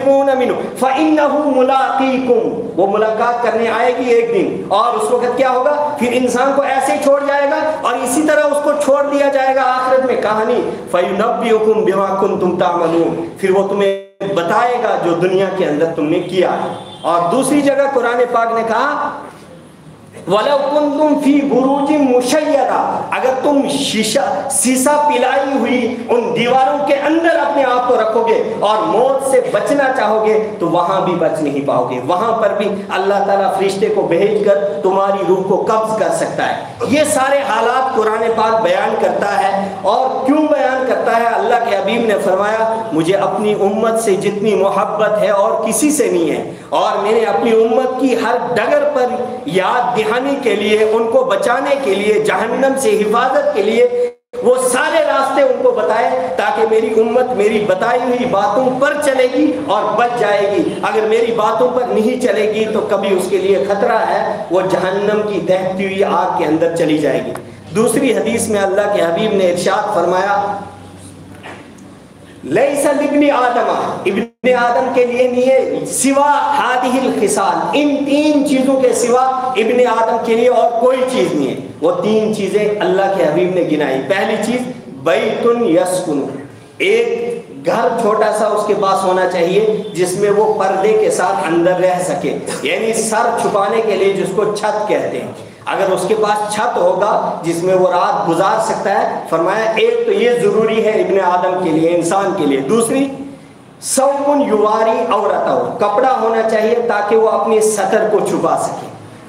فَإِنَّهُ مُلَاقِيكُمْ، وہ ملاقات کرنے آئے گی ایک دن، اور اس وقت کیا ہوگا؟ پھر انسان کو ایسے چھوڑ جائے گا اور اسی طرح اس کو چھوڑ دیا جائے گا آخرت میں کہانی، فَيُنَبِّئُكُمْ بِمَا كُنْتُمْ تَعْمَلُونَ، پھر وہ تمہیں بتائے گا جو دنیا کے اندر تم نے کیا ہے۔ اور دوسری جگہ قرآن پاک نے کہا وَلَوْ كُنْتُمْ فِي بُرُوجٍ مُشَيَّدَةٍ، اگر تم سیسا پلائی ہوئی ان دیواروں کے اندر اپنے آپ کو رکھو گے اور موت سے بچنا چاہو گے تو وہاں بھی بچ نہیں پاؤ گے، وہاں پر بھی اللہ تعالیٰ فرشتے کو بھیج کر تمہاری روح کو قبض کر سکتا ہے۔ یہ سارے حالات قرآن پاک بیان کرتا ہے، اور کیوں بیان کرتا ہے؟ اللہ کے حبیب نے فرمایا مجھے اپنی امت سے جتنی محبت ہے اور کسی سے نہیں ہے، اور میں نے اپنی امت کی ہر ڈگر پر یاد دہانی کے لیے، ان کو بچانے کے لیے، جہنم سے حفاظت کے لیے وہ سارے راستے ان کو بتائے، تاکہ میری امت میری بتائی ہوئی باتوں پر چلے گی اور بچ جائے گی۔ اگر میری باتوں پر نہیں چلے گی تو کبھی اس کے لیے خطرہ ہے، وہ جہنم کی دہتی ہوئی آگ کے اندر چلی جائے گی۔ دوسری حدیث میں اللہ کے حبیب نے ارشاد فرمایا لیس لابن آدم، ابن آدم کے لیے نہیں ہے سوا ہذہ الخصال، ان تین چیزوں کے سوا ابن آدم کے لیے اور کوئی چیز نہیں ہے۔ وہ تین چیزیں اللہ کے حبیب نے گنائی۔ پہلی چیز بیت یسکن، ایک گھر چھوٹا سا اس کے پاس ہونا چاہیے جس میں وہ پردے کے ساتھ اندر رہ سکے، یعنی سر چھپانے کے لیے جس کو چھت کہتے ہیں۔ اگر اس کے پاس چھت ہوگا جس میں وہ رات گزار سکتا ہے، فرمایا ایک تو یہ ضروری ہے ابن آدم کے لیے، انسان کے لیے۔ دوسری ثوب یواری عورتہ، کپڑا ہونا چاہیے تاکہ وہ اپنی سطر کو چھپا سکے،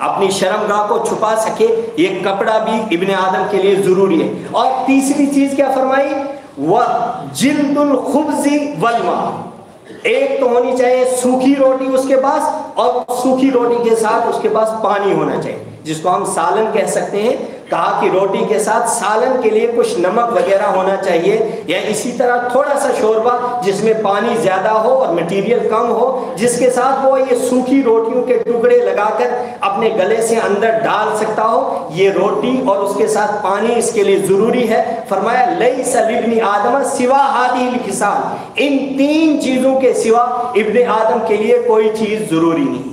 اپنی شرمگاہ کو چھپا سکے، یہ کپڑا بھی ابن آدم کے لیے ضروری ہے۔ اور تیسری چیز کیا فرمائی؟ وَجِلْدُ الْخُبْزِ وَالْمَاءِ، ایک تو ہونی چاہیے سوکھی روٹی اس کے پاس، اور سوکھی روٹی کے ساتھ اس کے پاس پانی ہونا چاہیے، جس کو ہم سالن کہہ سکتے ہیں۔ کہا کہ روٹی کے ساتھ سالن کے لیے کچھ نمک وغیرہ ہونا چاہیے، یا اسی طرح تھوڑا سا شوربہ جس میں پانی زیادہ ہو اور مٹیریل کم ہو، جس کے ساتھ وہ یہ سوکھی روٹیوں کے ٹکڑے لگا کر اپنے گلے سے اندر ڈال سکتا ہو۔ یہ روٹی اور اس کے ساتھ پانی اس کے لیے ضروری ہے۔ فرمایا لیس لابن آدم سوا ہذہ الخصال، ان تین چیزوں کے سوا ابن آدم کے لیے کوئی چیز ضروری نہیں۔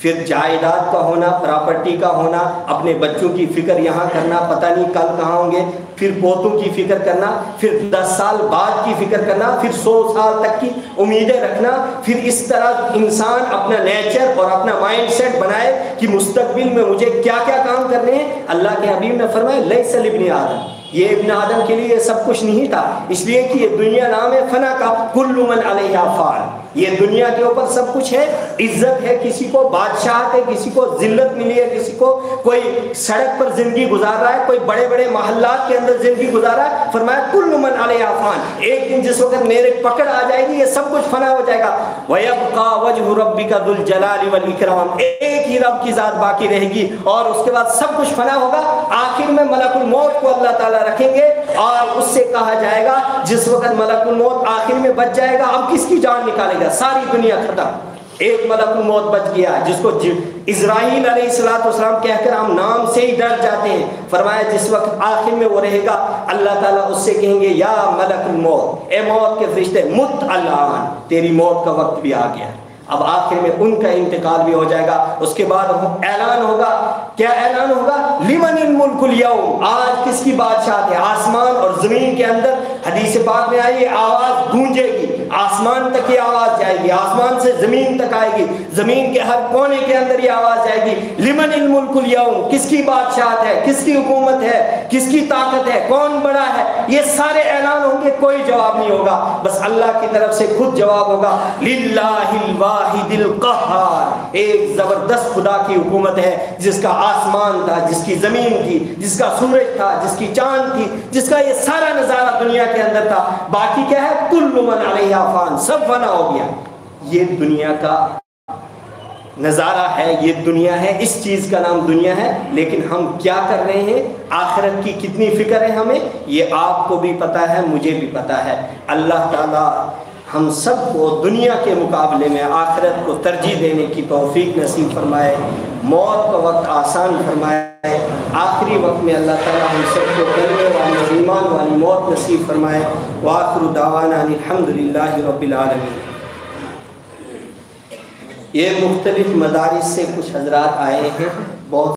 پھر جائیداد کا ہونا، پراپرٹی کا ہونا، اپنے بچوں کی فکر یہاں کرنا، پتہ نہیں کل کہاں ہوں گے، پھر پوتوں کی فکر کرنا، پھر 10 سال بعد کی فکر کرنا، پھر 100 سال تک کی امیدیں رکھنا، پھر اس طرح انسان اپنا نیچر اور اپنا مائنڈ سیٹ بنائے کہ مستقبل میں مجھے کیا کیا کام کرنے ہیں۔ اللہ کے حبیب نے فرمایا لیس لابن آدم، یہ ابن آدم کے لیے یہ سب کچھ نہیں تھا، اس لیے کہ یہ دنیا نام ہے فنا کا، کل من علیہا فان، یہ دنیا کے اوپر سب کچھ ہے، عزت ہے، کسی کو بادشاہت ہے، کسی کو ذلت ملی ہے، کسی کو کوئی سڑک پر زندگی گزار رہا ہے، کوئی بڑے بڑے محلات کے اندر زندگی گزار رہا ہے۔ فرمایا کل من علیہا فان، ایک دن جس وقت میرے پکڑ آ جائے گی یہ سب کچھ فنا ہو جائے گا۔ وَيَبْقَى وَجْهُ رَبِّكَ ذُو الْجَلَالِ وَالْإِكْرَامِ، ایک ہی رب کی ذات باقی رہے گی، اور اس کے بعد سب کچھ فنا ہوگا۔ آخر میں ملک الموت کو اللہ تعالیٰ رکھیں گے اور اس سے کہا جائے گا جس وقت ملک الموت آخر میں بچ جائے گا، اب کس کی جان نکالے گا؟ ساری دنیا ختم، ایک ملک الموت بچ گیا جس کو اسرائیل علیہ السلام کہہ کر ہم نام سے ہی ڈر جاتے ہیں۔ فرمایا جس وقت آخر میں وہ رہے گا، اللہ تعالیٰ اس سے کہیں گے یا ملک الموت، اے موت کے فرشتے، مت الآن، تیری موت کا وقت بھی آ گیا۔ اب آخر میں ان کا انتقال بھی ہو جائے گا۔ اس کے بعد اعلان ہوگا، کیا اعلان ہوگا؟ لمن الملک اليوم، آج کس کی بادشاہت ہے؟ آسمان اور زمین کے اندر حدیث پاک میں آئی آواز گونجے گی، آسمان تک یہ آواز جائے گی، آسمان سے زمین تک آئے گی، زمین کے ہر کونے کے اندر یہ آواز جائے گی، لمن الملک اليوم، کس کی بادشاہت ہے، کس کی حکومت ہے، کس کی طاقت ہے، کون بڑا ہے؟ یہ سارے اعلان ہوں گے، کوئی جواب نہیں ہوگا، بس اللہ کی طرف سے خود جواب ہوگا، للہ الواحد القہار، ایک زبردست خدا کی حکومت ہے جس کا آسمان تھا، جس کی زمین تھی، جس کا سورج تھا، جس کی چاند تھی، جس کا یہ سارا نظارہ دنیا کے اندر تھا۔ باقی کیا ہے؟ کل من علیہا فان، سب فنا ہو گیا۔ یہ دنیا کا نظارہ ہے، یہ دنیا ہے، اس چیز کا نام دنیا ہے، لیکن ہم کیا کر رہے ہیں؟ آخرت کی کتنی فکر ہے ہمیں، یہ آپ کو بھی پتا ہے، مجھے بھی پتا ہے۔ اللہ تعالیٰ ہم سب کو دنیا کے مقابلے میں آخرت کو ترجیح دینے کی توفیق نصیب فرمائے، موت کا وقت آسان فرمائے، آخری وقت میں اللہ تعالیٰ ہم سب کو کلمے والی، ایمان والی موت نصیب فرمائے۔ وآخر دعوانا الحمد للہ رب العالمین۔ یہ مختلف مدارس سے کچھ حضرات آئے ہیں، بہت